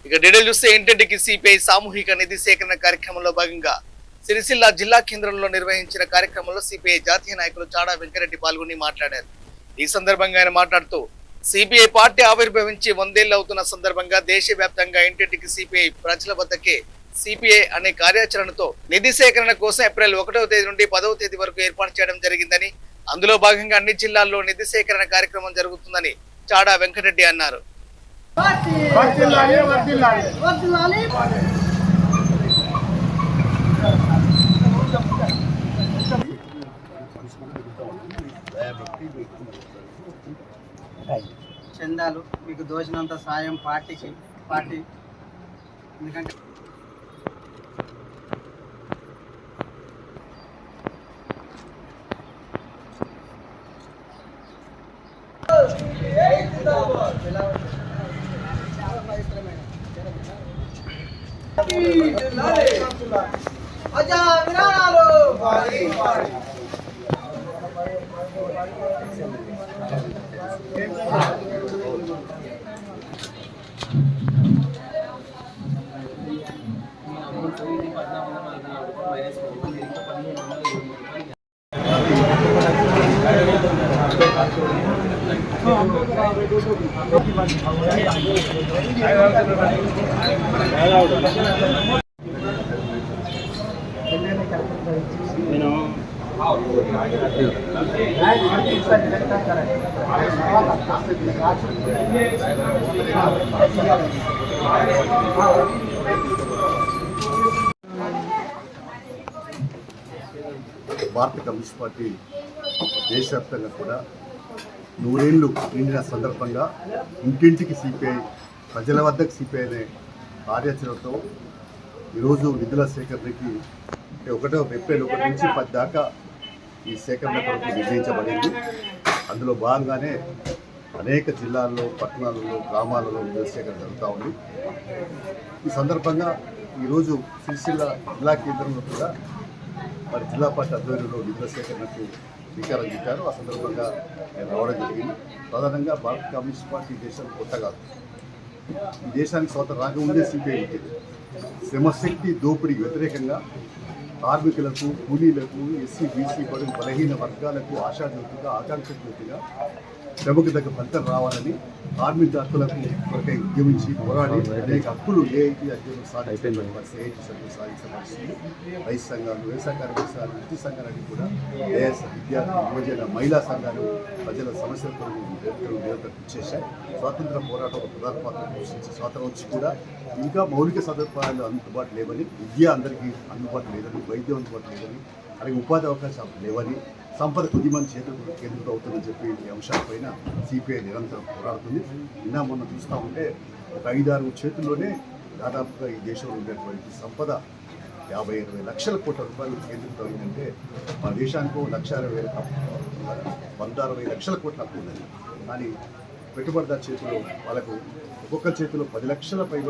ఇక డీటెయిల్ చూస్తే ఇంటింటికి సిపిఐ సామూహిక నిధి సేకరణ కార్యక్రమంలో భాగంగా సిరిసిల్ల జిల్లా కేంద్రంలో నిర్వహించిన కార్యక్రమంలో సిపిఐ జాతీయ నాయకులు చాడా వెంకరెడ్డి పాల్గొని మాట్లాడారు. ఈ సందర్భంగా ఆయన మాట్లాడుతూ సిపిఐ పార్టీ ఆవిర్భవించి 100 ఏళ్లు అవుతున్న సందర్భంగా దేశవ్యాప్తంగా ఇంటింటికి సిపిఐ ప్రజల వద్దకే సిపిఐ అనే కార్యాచరణతో నిధి సేకరణ కోసం ఏప్రిల్ 1వ తేదీ నుండి 10వ తేదీ వరకు ఏర్పాటు చేయడం జరిగిందని, అందులో భాగంగా అన్ని జిల్లాల్లో నిధి సేకరణ కార్యక్రమం జరుగుతుందని చాడా వెంకటరెడ్డి అన్నారు. చందాలు మీకు దోచినంత సాయం పార్టీ ఎందుకంటే భారత కమ్యూనిస్ట్ పార్టీ దేశవ్యాప్తంగా కూడా 100 ఏళ్ళు నిండిన సందర్భంగా ఇంటింటికి సిపిఐ, ప్రజల వద్దకు సిపిఐ అనే కార్యాచరణతో ఈరోజు నిధుల సేకరణకి 1వ ఏప్రిల్ 1 నుంచి 10 దాకా ఈ సేకరణ కొరకు నిర్ణయించబడింది. అందులో భాగంగానే అనేక జిల్లాల్లో, పట్టణాలలో, గ్రామాలలో నిధుల సేకరణ జరుగుతూ ఉంది. ఈ సందర్భంగా ఈరోజు సిరిసిల్ల జిల్లా కేంద్రంలో కూడా మరి జిల్లా పార్టీ ఆధ్వర్యంలో నిధుల సేకరణకు శ్రీకారం చుట్టారు. ఆ సందర్భంగా నేను రావడం జరిగింది. ప్రధానంగా భారత కమ్యూనిస్ట్ పార్టీ దేశానికి కొత్త కాదు. ఈ దేశానికి స్వాతంత్రం రాకముందే సిపిఐ ఉంటుంది. శ్రమశక్తి దోపిడీకి వ్యతిరేకంగా కార్మికులకు, కూలీలకు, ఎస్సీ, బీసీ, బలహీన వర్గాలకు ఆశాజ్యోతిగా, ఆకాంక్ష జ్యోతిగా శ్రమకు తగ్గ ఫలితం రావాలని కార్మిక హక్కులకు కొరకై ఉద్యమించి పోరాడి అనేక హక్కులు ఏఐటీ అధ్యయనం సాధించిన ఏఐటీ సభ్యులు సాధించిన పరిస్థితి. రైతు సంఘాలు, వ్యవసాయ కార్మిక సంఘాలు, వృత్తి సంఘాలన్నీ కూడా ఏఎస్, విద్యార్థి, యువజన, మహిళా సంఘాలు ప్రజల సమస్యల కొరకు నిరంతరం ఇచ్చేశాయి. స్వాతంత్ర పోరాటం ఒక ప్రధాన పాత్ర పోషించి స్వాతంత్రం వచ్చి కూడా ఇంకా మౌలిక సదుపాయాలు అందుబాటు లేవని, విద్య అందరికీ అందుబాటు లేదని, వైద్యం అందుబాటు లేదని, అలాగే ఉపాధి అవకాశాలు లేవని, సంపద కొద్దిమంది చేతులకు కేంద్రీకృతం అవుతుందని చెప్పి ఈ అంశాలపైన సిపిఐ నిరంతరం పోరాడుతుంది. నిన్న మొన్న చూస్తూ ఉంటే ఒక 5-6 చేతుల్లోనే దాదాపుగా ఈ దేశంలో ఉండేటువంటి సంపద 50-60 లక్షల కోట్ల రూపాయలు కేంద్రీకృతం అయిందంటే మన దేశానికి 1,60,000 160 లక్షల కోట్ల అప్పు ఉందని. కానీ పెట్టుబడిదారు చేతిలో వాళ్ళకు ఒక్కొక్క చేతిలో 10 లక్షల పై